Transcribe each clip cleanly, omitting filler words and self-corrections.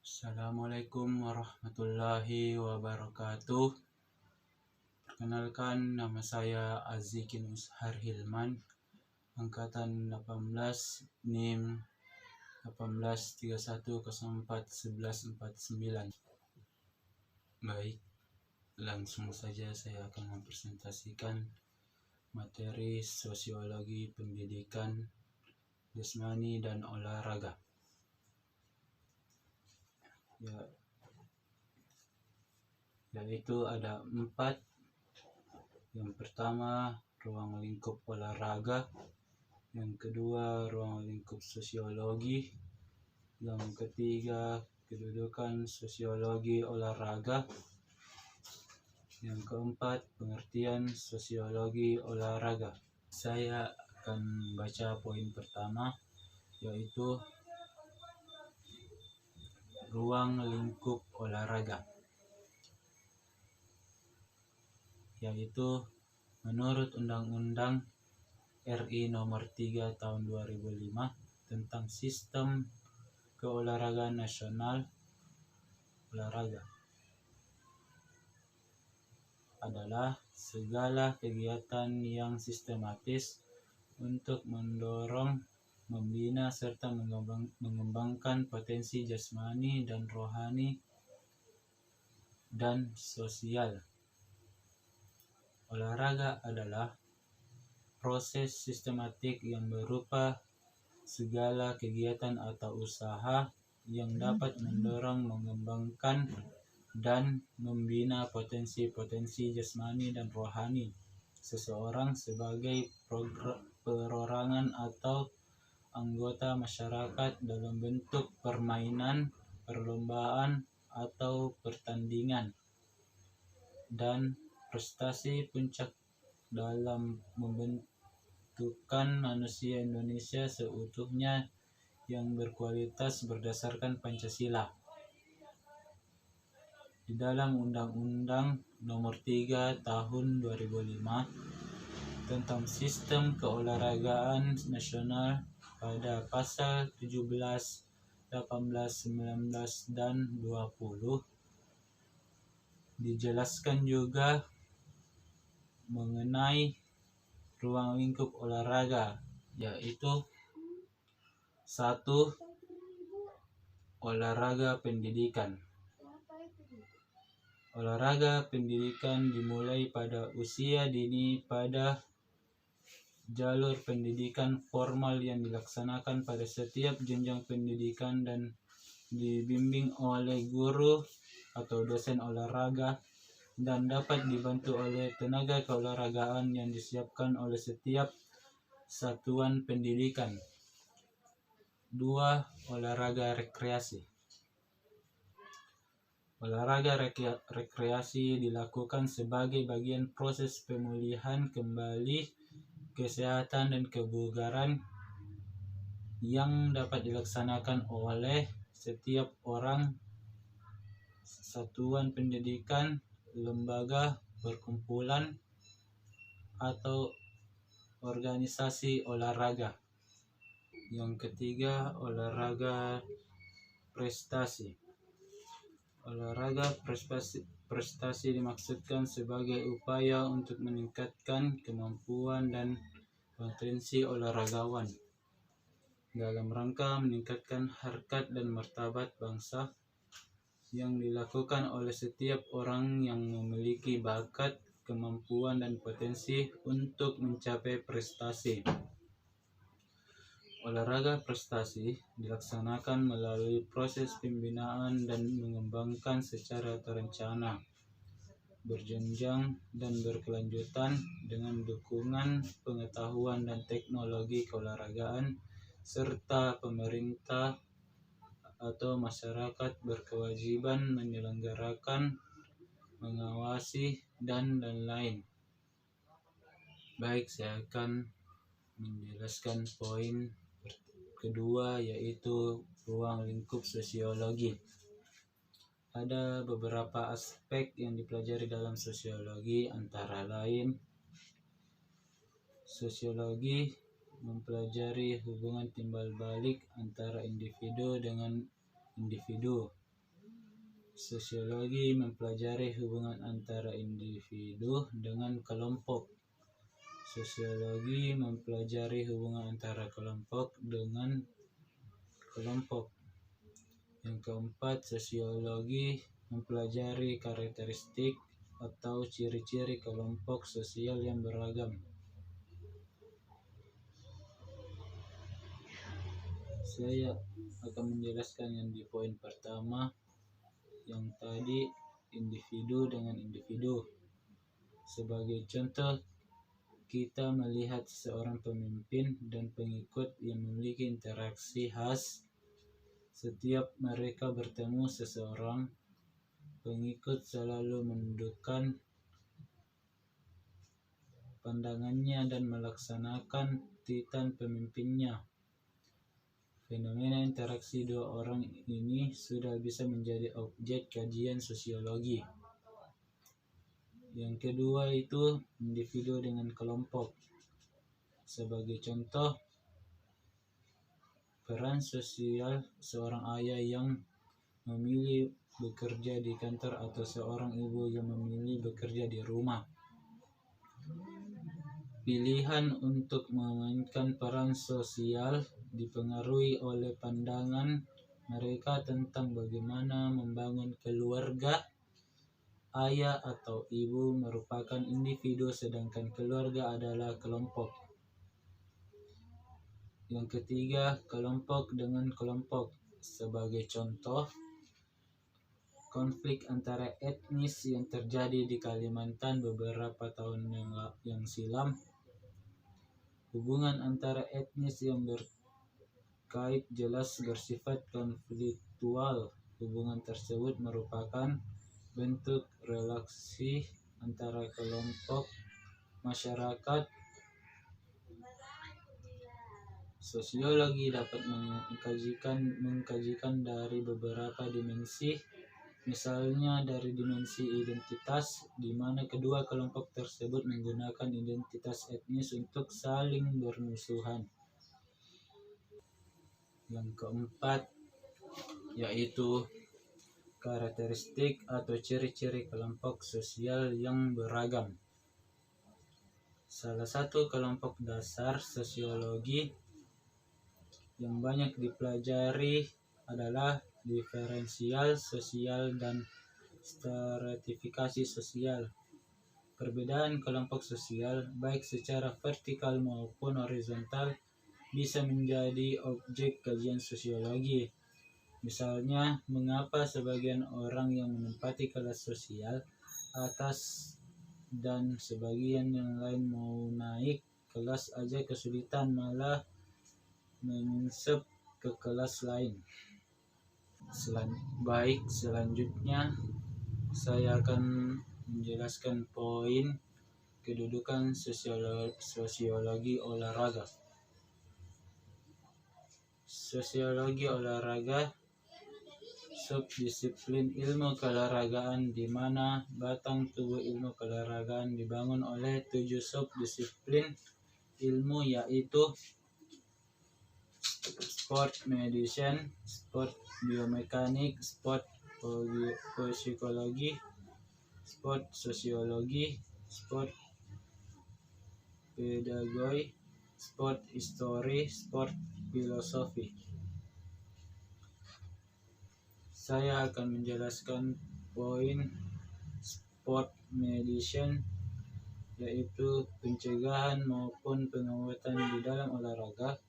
Assalamualaikum warahmatullahi wabarakatuh. Perkenalkan, nama saya Azikin Ushar Hilman, angkatan 18, NIM 1831041149. Baik, langsung saja saya akan mempresentasikan materi sosiologi pendidikan jasmani dan olahraga. Yaitu ada 4. Yang pertama, ruang lingkup olahraga. Yang kedua, ruang lingkup sosiologi. Yang ketiga, kedudukan sosiologi olahraga. Yang keempat, pengertian sosiologi olahraga. Saya akan baca poin pertama, yaitu ruang lingkup olahraga. Yaitu menurut Undang-Undang RI Nomor 3 Tahun 2005 tentang Sistem Keolahragaan Nasional, olahraga adalah segala kegiatan yang sistematis untuk mendorong, membina, serta mengembangkan potensi jasmani dan rohani dan sosial. Olahraga adalah proses sistematik yang berupa segala kegiatan atau usaha yang dapat mendorong, mengembangkan, dan membina potensi-potensi jasmani dan rohani seseorang sebagai perorangan atau anggota masyarakat dalam bentuk permainan, perlombaan, atau pertandingan, dan prestasi puncak dalam membentukkan manusia Indonesia seutuhnya yang berkualitas berdasarkan Pancasila. Di dalam Undang-Undang Nomor 3 Tahun 2005 tentang Sistem Keolahragaan Nasional pada pasal 17, 18, 19, dan 20 dijelaskan juga mengenai ruang lingkup olahraga, yaitu 1. Olahraga pendidikan. Olahraga pendidikan dimulai pada usia dini pada jalur pendidikan formal yang dilaksanakan pada setiap jenjang pendidikan dan dibimbing oleh guru atau dosen olahraga dan dapat dibantu oleh tenaga keolahragaan yang disiapkan oleh setiap satuan pendidikan. 2. Olahraga rekreasi. Olahraga rekreasi dilakukan sebagai bagian proses pemulihan kembali kesehatan dan kebugaran yang dapat dilaksanakan oleh setiap orang, satuan pendidikan, lembaga, perkumpulan, atau organisasi olahraga. Yang ketiga, olahraga prestasi. Olahraga prestasi dimaksudkan sebagai upaya untuk meningkatkan kemampuan dan potensi olahragawan dalam rangka meningkatkan harkat dan martabat bangsa yang dilakukan oleh setiap orang yang memiliki bakat, kemampuan, dan potensi untuk mencapai prestasi. Olahraga prestasi dilaksanakan melalui proses pembinaan dan mengembangkan secara terencana, berjenjang, dan berkelanjutan dengan dukungan pengetahuan dan teknologi keolahragaan, serta pemerintah atau masyarakat berkewajiban menyelenggarakan, mengawasi, dan lain-lain. Baik, saya akan menjelaskan poin kedua, yaitu ruang lingkup sosiologi. Ada beberapa aspek yang dipelajari dalam sosiologi, antara lain sosiologi mempelajari hubungan timbal balik antara individu dengan individu, Sosiologi mempelajari hubungan antara individu dengan kelompok. Sosiologi mempelajari hubungan antara kelompok dengan kelompok. Yang keempat, sosiologi mempelajari karakteristik atau ciri-ciri kelompok sosial yang beragam. Saya akan menjelaskan yang di poin pertama, yang tadi individu dengan individu. Sebagai contoh, kita melihat seorang pemimpin dan pengikut yang memiliki interaksi khas. Setiap mereka bertemu seseorang, pengikut selalu menundukkan pandangannya dan melaksanakan titah pemimpinnya. Fenomena interaksi dua orang ini sudah bisa menjadi objek kajian sosiologi. Yang kedua itu individu dengan kelompok. Sebagai contoh, peran sosial seorang ayah yang memilih bekerja di kantor atau seorang ibu yang memilih bekerja di rumah. Pilihan untuk memainkan peran sosial dipengaruhi oleh pandangan mereka tentang bagaimana membangun keluarga. Ayah atau ibu merupakan individu sedangkan keluarga adalah kelompok. Yang ketiga, kelompok dengan kelompok. Sebagai contoh, konflik antara etnis yang terjadi di Kalimantan beberapa tahun yang silam. Hubungan antara etnis yang berkait jelas bersifat konfliktual. Hubungan tersebut merupakan bentuk relasi antara kelompok masyarakat. Sosiologi dapat mengkajikan dari beberapa dimensi, misalnya dari dimensi identitas, di mana kedua kelompok tersebut menggunakan identitas etnis untuk saling bermusuhan. Yang keempat, yaitu karakteristik atau ciri-ciri kelompok sosial yang beragam. Salah satu kelompok dasar sosiologi yang banyak dipelajari adalah diferensial sosial dan stratifikasi sosial. Perbedaan kelompok sosial, baik secara vertikal maupun horizontal, bisa menjadi objek kajian sosiologi. Misalnya, mengapa sebagian orang yang menempati kelas sosial atas dan sebagian yang lain mau naik kelas aja kesulitan, malah menyusup ke kelas lain. Selanjutnya saya akan menjelaskan poin kedudukan sosiologi olahraga. Sosiologi olahraga subdisiplin ilmu keolahragaan di mana batang tubuh ilmu keolahragaan dibangun oleh 7 subdisiplin ilmu, yaitu sport medicine, sport biomekanik, sport psikologi, sport sosiologi, sport pedagogi, sport history, sport filosofi. Saya akan menjelaskan poin sport medicine, yaitu pencegahan maupun pengobatan di dalam olahraga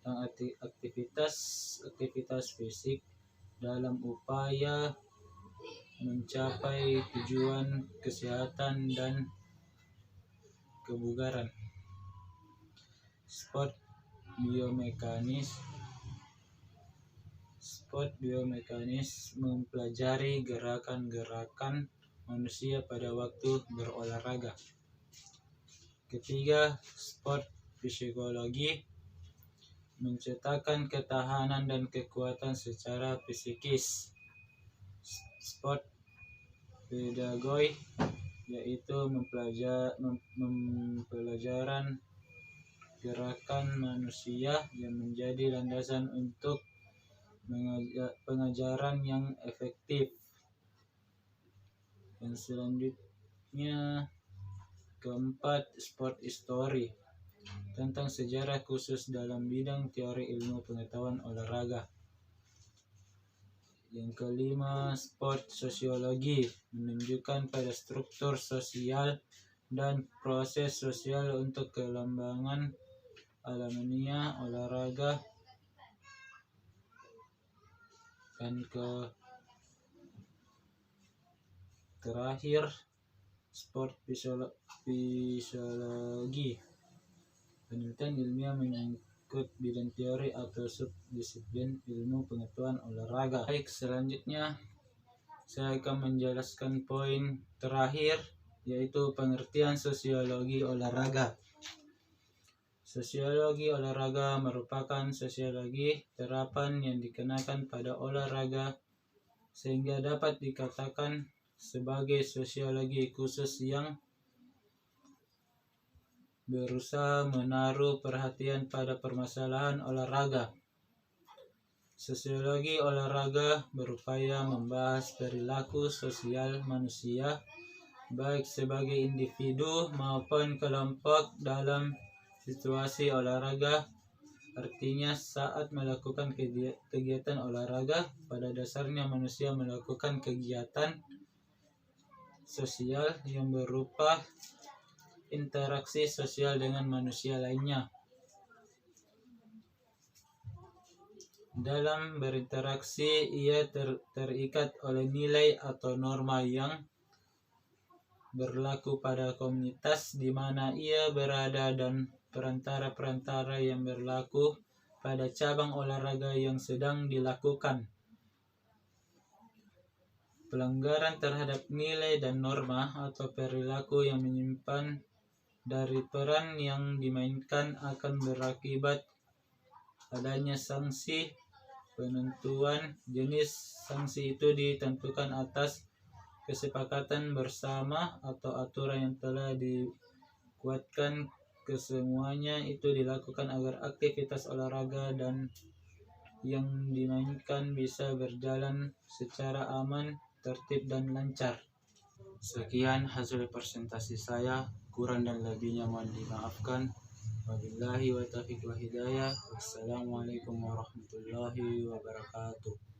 dan aktivitas fisik dalam upaya mencapai tujuan kesehatan dan kebugaran. Sport biomekanis mempelajari gerakan-gerakan manusia pada waktu berolahraga. Ketiga, sport psikologi menciptakan ketahanan dan kekuatan secara psikis. Sport pedagogi yaitu mempelajaran gerakan manusia yang menjadi landasan untuk pengajaran yang efektif. Yang selanjutnya keempat, sport history, tentang sejarah khusus dalam bidang teori ilmu pengetahuan olahraga. Yang kelima, sport sosiologi, menunjukkan pada struktur sosial dan proses sosial untuk pengembangan alamiah olahraga. Dan terakhir, sport fisiologi, penelitian ilmiah mengikut bidang teori atau subdisiplin ilmu pengetahuan olahraga. Baik, selanjutnya saya akan menjelaskan poin terakhir, yaitu pengertian sosiologi olahraga. Sosiologi olahraga merupakan sosiologi terapan yang dikenakan pada olahraga sehingga dapat dikatakan sebagai sosiologi khusus yang berusaha menaruh perhatian pada permasalahan olahraga. Sosiologi olahraga berupaya membahas perilaku sosial manusia, baik sebagai individu maupun kelompok dalam situasi olahraga. Artinya saat melakukan kegiatan olahraga, pada dasarnya manusia melakukan kegiatan sosial yang berupa interaksi sosial dengan manusia lainnya. Dalam berinteraksi, ia terikat oleh nilai atau norma yang berlaku pada komunitas di mana ia berada dan perantara-perantara yang berlaku pada cabang olahraga yang sedang dilakukan. Pelanggaran terhadap nilai dan norma atau perilaku yang menyimpan dari peran yang dimainkan akan berakibat adanya sanksi. Penentuan jenis sanksi itu ditentukan atas kesepakatan bersama atau aturan yang telah dikuatkan. Kesemuanya itu dilakukan agar aktivitas olahraga dan yang dimainkan bisa berjalan secara aman, tertib dan lancar. Sekian hasil presentasi saya, kurang dan lebihnya mohon dimaafkan. Wabillahi wa taufiq wa hidayah. Wassalamualaikum warahmatullahi wabarakatuh.